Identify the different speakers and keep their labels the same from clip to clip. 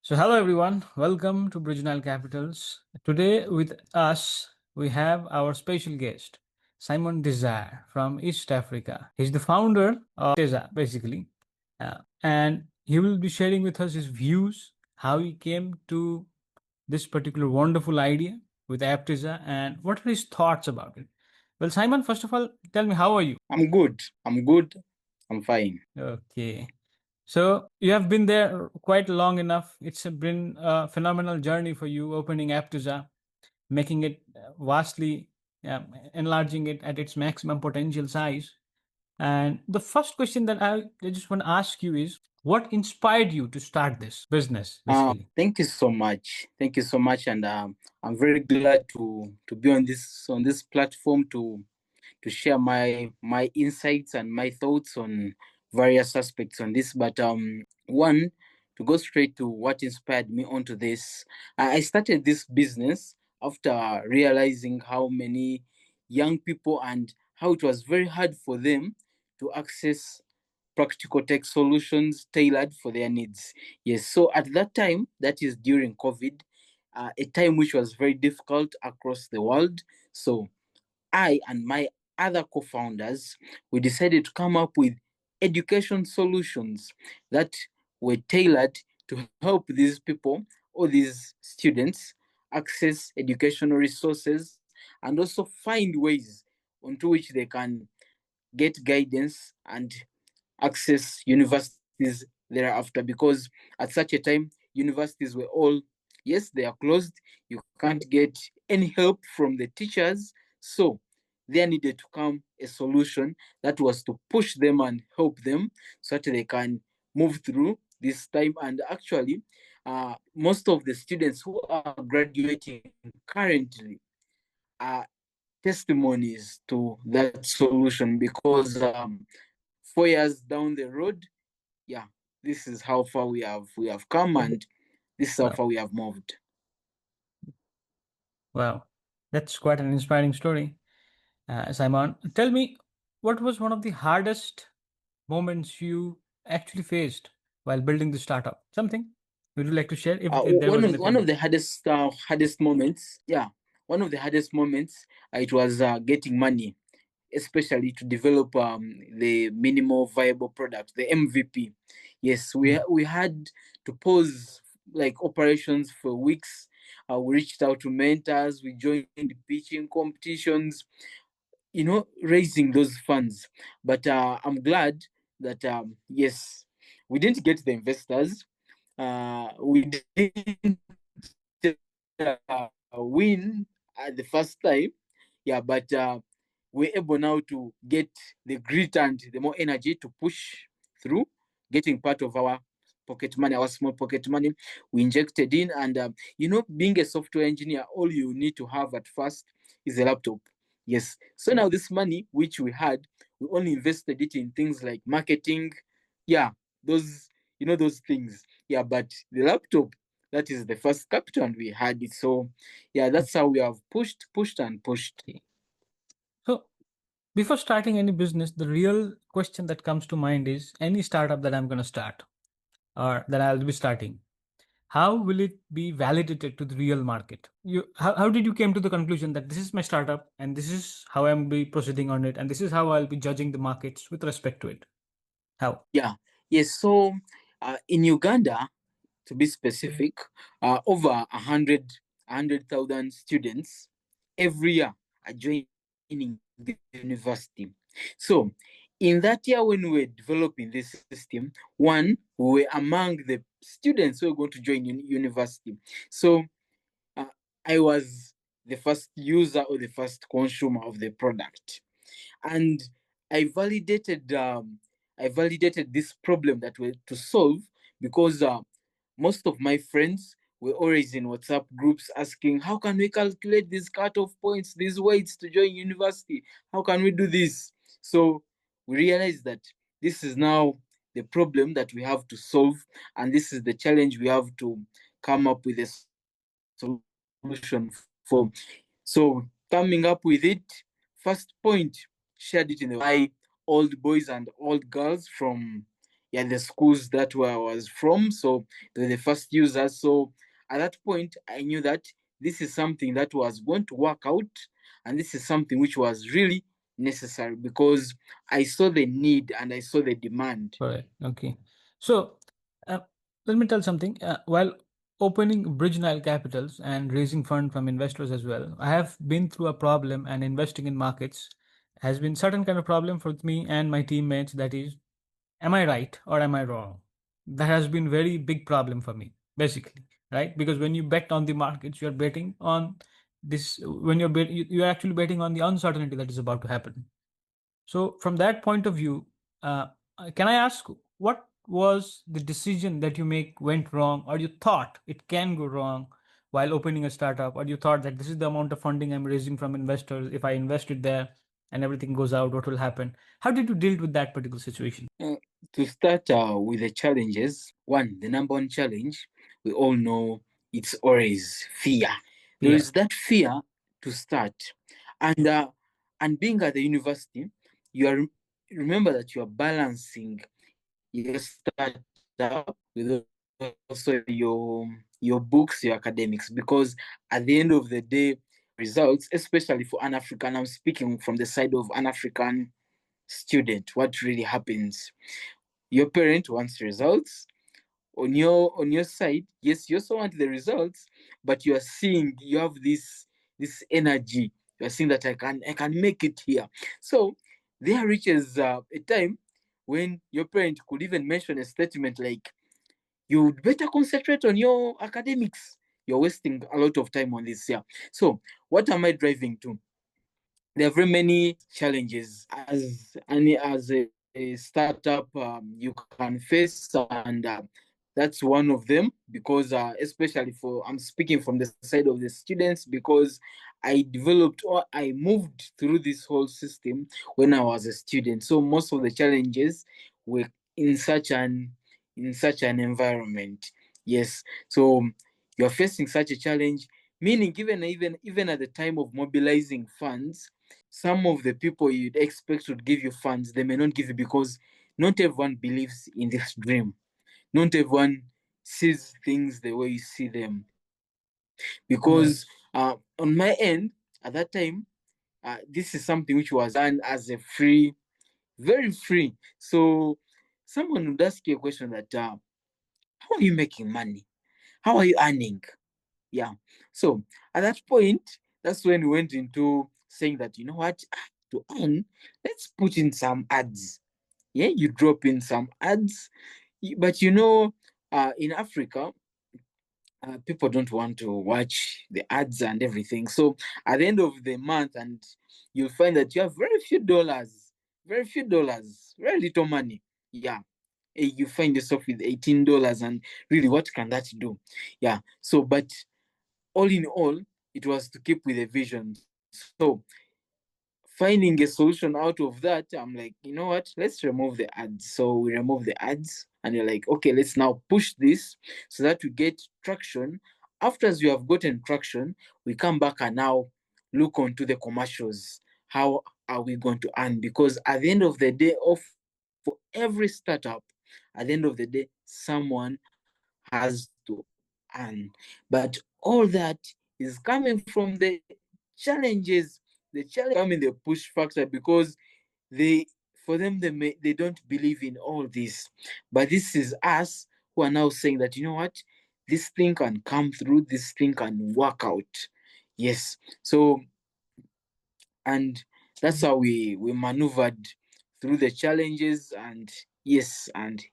Speaker 1: So, hello everyone, welcome to Bridge Nile Capitals. Today, with us, we have our special guest, Simon Desire from East Africa. He's the founder of Teza, basically, and he will be sharing with us his views, how he came to this particular wonderful idea with Apteza, and what are his thoughts about it. Well, Simon, first of all, tell me, how are you?
Speaker 2: I'm good. I'm good. I'm fine.
Speaker 1: Okay. So you have been there quite long enough. It's been a phenomenal journey for you, opening Aptuza, making it vastly, enlarging it at its maximum potential size. And the first question that I just want to ask you is, what inspired you to start this business, basically?
Speaker 2: Thank you so much. Thank you so much, and I'm very glad to be on this platform to share my insights and my thoughts on various aspects on this. But one, to go straight to what inspired me onto this, I started this business after realizing how many young people and how it was very hard for them to access practical tech solutions tailored for their needs. Yes, so at that time, that is during COVID, a time which was very difficult across the world. So I and my other co-founders, we decided to come up with education solutions that were tailored to help these people or these students access educational resources and also find ways onto which they can get guidance and access universities thereafter, because at such a time universities were all, yes, they are closed. You can't get any help from the teachers. So there needed to come a solution that was to push them and help them so that they can move through this time. And actually, most of the students who are graduating currently are testimonies to that solution, because 4 years down the road, yeah, this is how far we have come, and this is how
Speaker 1: Wow,
Speaker 2: far we have moved.
Speaker 1: wow, that's quite an inspiring story, Simon. Tell me, what was one of the hardest moments you actually faced while building the startup? Something would you like to share if there
Speaker 2: One
Speaker 1: was
Speaker 2: of one
Speaker 1: anything?
Speaker 2: of the hardest moments, yeah, one of the hardest moments, it was getting money, especially to develop the minimal viable product, the MVP. Yes, we
Speaker 1: Yeah.
Speaker 2: we had to pause like operations for weeks. We reached out to mentors, we joined pitching competitions, raising those funds. But I'm glad that yes, we didn't get the investors. We didn't win at the first time, yeah, but we're able now to get the grit and the more energy to push through, getting part of our pocket money, our small pocket money. We injected in, and being a software engineer, all you need to have at first is a laptop. Yes, so now this money which we had, we only invested it in things like marketing, yeah, those those things, yeah. But the laptop, that is the first capital, and we had it. So yeah, that's how we have pushed and pushed.
Speaker 1: Okay. So before starting any business, the real question that comes to mind is any startup that I'm going to start or that I'll be starting. How will it be validated to the real market? How did you came to the conclusion that this is my startup and this is how I'm be proceeding on it and this is how I'll be judging the markets with respect to it? How?
Speaker 2: Yeah, yes. So in Uganda, to be specific, over 100,000 students every year are joining the university. So in that year, when we were developing this system, one, we were among the students who were going to join university. So uh, I was the first user or the first consumer of the product, and I validated this problem that we're to solve, because most of my friends were always in WhatsApp groups asking, how can we calculate these cutoff points, these weights to join university? How can we do this? So we realized that this is now the problem that we have to solve, and this is the challenge we have to come up with a solution for. So coming up with it, first point, shared it in the why old boys and old girls from the schools that where I was from. So they were the first users. So at that point, I knew that this is something that was going to work out, and this is something which was really necessary because I saw the need and I saw the demand.
Speaker 1: Correct. Okay. So, uh, let me tell something. While opening Bridge Nile Capitals and raising fund from investors as well, I have been through a problem, and investing in markets has been certain kind of problem for me and my teammates. That is, am I right or am I wrong? That has been very big problem for me, basically, right? Because when you bet on the markets, you're betting on this. When you're actually betting on the uncertainty that is about to happen. So, from that point of view, uh, can I ask what was the decision that you make went wrong, or you thought it can go wrong while opening a startup, or you thought that this is the amount of funding I'm raising from investors. If I invest it there and everything goes out, what will happen? How did you deal with that particular situation?
Speaker 2: Uh, to start with the challenges, one, the number one challenge, we all know it's always fear. There
Speaker 1: Fear.
Speaker 2: is that fear to start, and and being at the university, you are remember that you are balancing your startup with also your books, your academics, because at the end of the day, results, especially for an African, I'm speaking from the side of an African student, what really happens? Your parent wants results. On your side, yes, you also want the results, but you are seeing you have this energy. You are seeing that I can make it here. So there reaches a time when your parent could even mention a statement like, "You'd better concentrate on your academics. You're wasting a lot of time on this." Yeah. So what am I driving to? There are very many challenges as a startup you can face, and that's one of them because especially for I'm speaking from the side of the students because I developed or I moved through this whole system when I was a student. So most of the challenges were in such an environment. Yes. So you're facing such a challenge, meaning even at the time of mobilizing funds, some of the people you'd expect would give you funds, they may not give you because not everyone believes in this dream. Not everyone sees things the way you see them. Because
Speaker 1: Yes.
Speaker 2: on my end, at that time, this is something which was done as a free, very free. So someone would ask you a question that, how are you making money? How are you earning? Yeah. So at that point, that's when we went into saying that, you know what, to earn, let's put in some ads. Yeah, you drop in some ads, but in Africa, people don't want to watch the ads and everything. So at the end of the month, and you'll find that you have very few dollars, very little money. Yeah. You find yourself with $18, and really, what can that do? Yeah. So, but all in all, it was to keep with a vision. So finding a solution out of that, I'm like, you know what? Let's remove the ads. So we remove the ads, and you're like, okay, let's now push this so that we get traction. After as we have gotten traction, we come back and now look onto the commercials. How are we going to earn? Because at the end of the day, or for every startup, at the end of the day, someone has to earn. But all that is coming from the challenges. The challenge come in the push factor because they for them they don't believe in all this. But this is us who are now saying that, you know what, this thing can come through, this thing can work out. Yes. So, and that's how we maneuvered through the challenges, and yes, and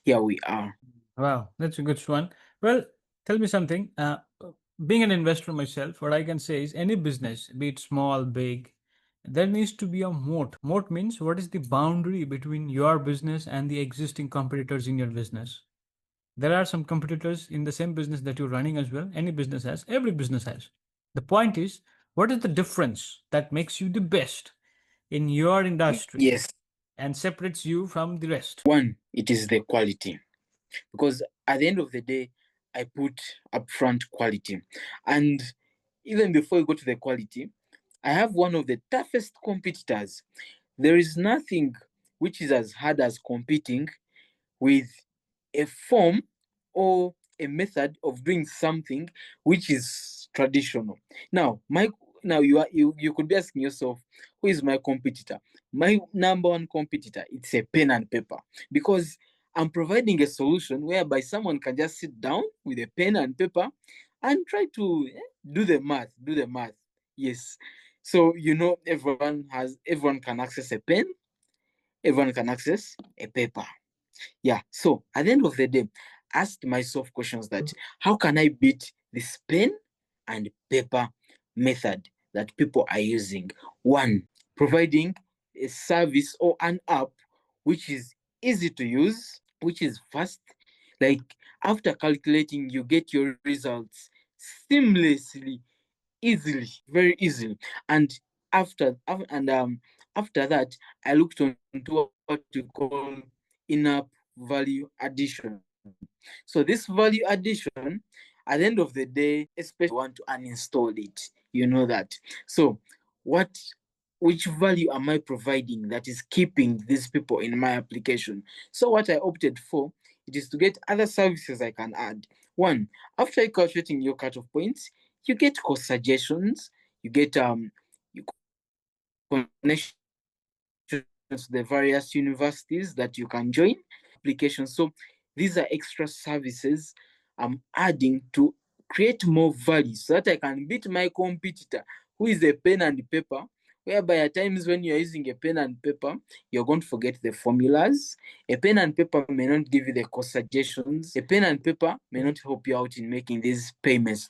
Speaker 2: here we are.
Speaker 1: Wow, that's a good one. Well, tell me something. Being an investor myself, what I can say is any business, be it small, big, there needs to be a moat. Moat means what is the boundary between your business and the existing competitors in your business. There are some competitors in the same business that you're running as well. Any business has, every business has. The point is, what is the difference that makes you the best in your industry
Speaker 2: Yes.
Speaker 1: and separates you from the rest?
Speaker 2: One, it is the quality, because at the end of the day, I put upfront quality. And even before you go to the quality, I have one of the toughest competitors. There is nothing which is as hard as competing with a form or a method of doing something which is traditional. Now, you could be asking yourself, who is my competitor? My number one competitor, it's a pen and paper, because I'm providing a solution whereby someone can just sit down with a pen and paper and try to do the math. Yes. So everyone can access a pen, everyone can access a paper. Yeah. So at the end of the day, ask myself questions that how can I beat this pen and paper method that people are using? One, providing a service or an app which is easy to use, which is fast. Like after calculating, you get your results seamlessly, easily, very easily. And after and after that, I looked into what you call in-app value addition. So this value addition, at the end of the day, especially want to uninstall it, you know that. So what which value am I providing that is keeping these people in my application? So what I opted for, it is to get other services I can add. One, after calculating your cutoff points, you get course suggestions, you get connections to the various universities that you can join applications. So these are extra services I'm adding to create more value so that I can beat my competitor, who is a pen and paper, whereby at times when you're using a pen and paper, you're going to forget the formulas. A pen and paper may not give you the course suggestions. A pen and paper may not help you out in making these payments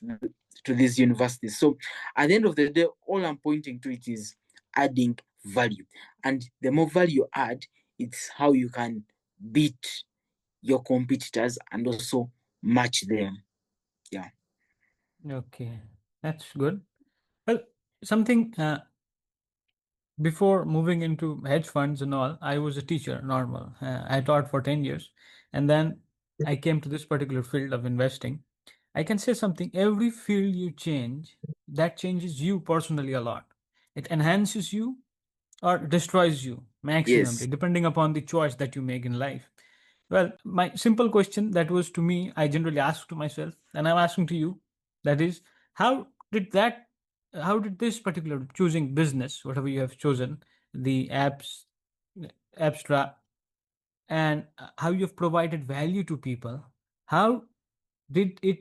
Speaker 2: to these universities. So at the end of the day, all I'm pointing to it is adding value. And the more value you add, it's how you can beat your competitors and also match them. Yeah.
Speaker 1: Okay, that's good. Well, something before moving into hedge funds and all, I was a teacher, normal. I taught for 10 years. And then I came to this particular field of investing. I can say something, every field you change, that changes you personally a lot. It enhances you or destroys you
Speaker 2: Yes.
Speaker 1: maximally, depending upon the choice that you make in life. Well, my simple question that was to me, I generally ask to myself, and I'm asking to you, that is, how did that, how did this particular choosing business, whatever you have chosen, the apps, abstract, and how you have provided value to people, how did it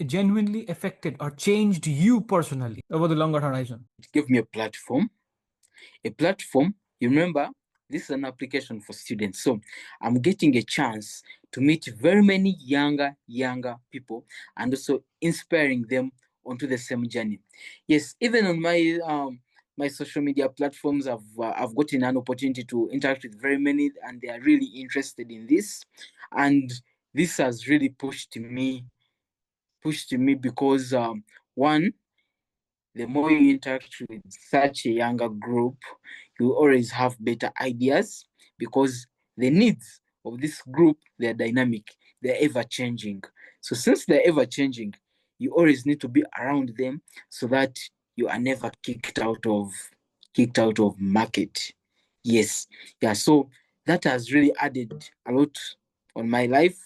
Speaker 1: genuinely affected or changed you personally over the longer horizon?
Speaker 2: It gave me a platform. A platform, you remember, this is an application for students. So I'm getting a chance to meet very many younger people and also inspiring them onto the same journey. Yes, even on my social media platforms, I've gotten an opportunity to interact with very many, and they are really interested in this. And this has really pushed me because one, the more you interact with such a younger group, you always have better ideas, because the needs of this group, they're dynamic, they're ever changing. So since they're ever changing, you always need to be around them so that you are never kicked out of market. Yes. Yeah. So that has really added a lot on my life.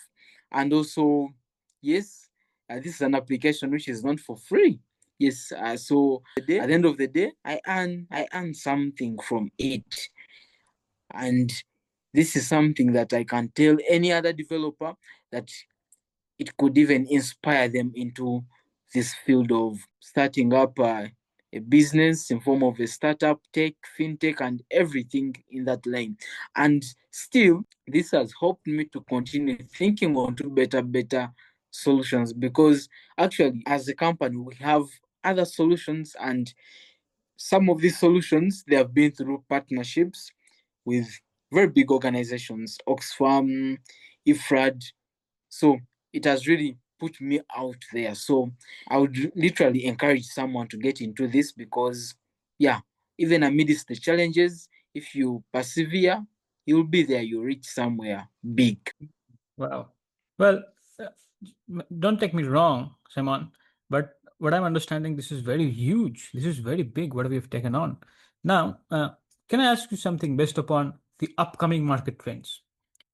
Speaker 2: And also, yes, this is an application which is not for free. Yes. So at the end of the day, I earn something from it. And this is something that I can tell any other developer that it could even inspire them into this field of starting up a business in form of a startup, tech, fintech, and everything in that line. And still, this has helped me to continue thinking on to better solutions, because actually, as a company, we have other solutions, and some of these solutions, they have been through partnerships with very big organizations, Oxfam, IFRAD. So it has really put me out there. So I would literally encourage someone to get into this, because, yeah, even amidst the challenges, if you persevere, you'll be there, you'll reach somewhere big.
Speaker 1: Wow. Well, uh, don't take me wrong, Simon, but what I'm understanding, this is very huge. This is very big, what we have taken on. Now, can I ask you something based upon the upcoming market trends?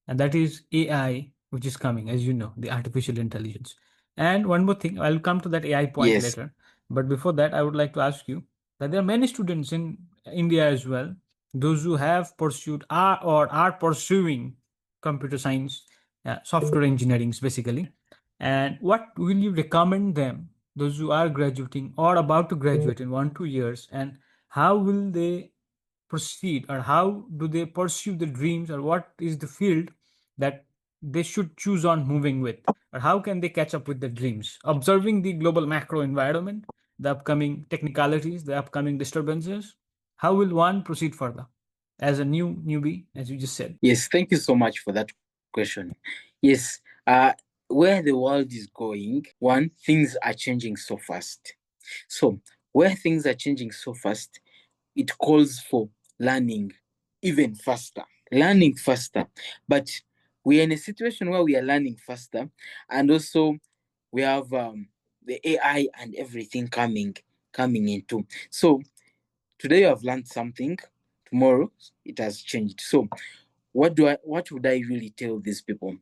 Speaker 1: and that is AI, which is coming, as you know, the artificial intelligence. And one more thing, I'll come to that AI point
Speaker 2: Yes.
Speaker 1: later. But before that, I would like to ask you that there are many students in India as well, those who have pursued are or are pursuing computer science, software engineering basically. And what will you recommend them, those who are graduating or about to graduate in 1 2 years, and how will they proceed, or how do they pursue the dreams, or what is the field that they should choose on moving with, or how can they catch up with the dreams, observing the global macro environment, the upcoming technicalities, the upcoming disturbances? How will one proceed further as a newbie, as you just said?
Speaker 2: Yes, thank you so much for that question. Yes, where the world is going, one, things are changing so fast. So, where things are changing so fast, it calls for learning even faster, learning faster. But we are in a situation where we are learning faster, and also we have the AI and everything coming into. So today you have learned something, tomorrow it has changed. So what would I really tell these people?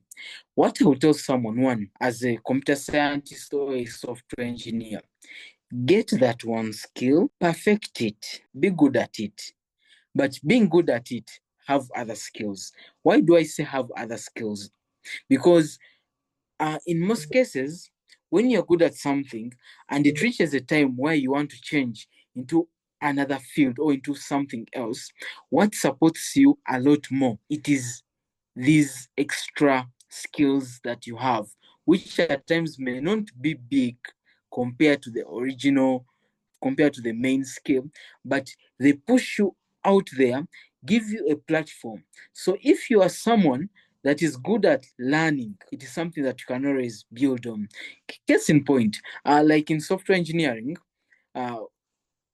Speaker 2: What I would tell someone, one, as a computer scientist or a software engineer, get that one skill, perfect it, be good at it. But being good at it, have other skills. Why do I say have other skills? Because in most cases, when you're good at something and it reaches a time where you want to change into another field or into something else, what supports you a lot more, it is these extra skills that you have, which at times may not be big compared to the original, compared to the main skill, but they push you out there, give you a platform. So if you are someone that is good at learning, it is something that you can always build on. Case in point, like in software engineering, uh,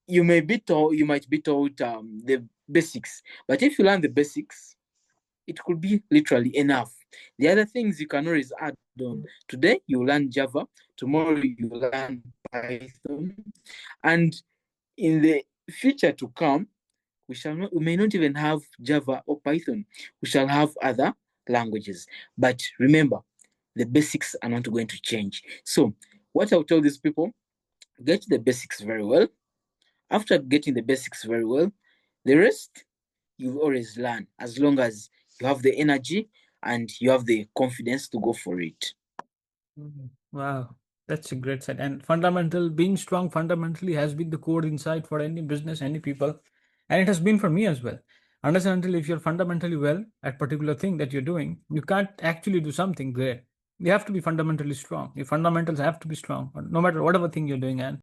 Speaker 2: you might be taught the basics, but if you learn the basics, it could be literally enough. The other things you can always add on. Today you learn Java, tomorrow you learn Python, and in the future to come, we may not even have Java or Python. We shall have other languages. But remember, the basics are not going to change. So what I'll tell these people, get the basics very well. After getting the basics very well, the rest you always learn as long as you have the energy and you have the confidence to go for it.
Speaker 1: Wow, that's a great set. And fundamental, being strong fundamentally has been the core insight for any business, any people, and it has been for me as well. Unless and until if you're fundamentally well at particular thing that you're doing, you can't actually do something great. You have to be fundamentally strong. Your fundamentals have to be strong, no matter whatever thing you're doing. And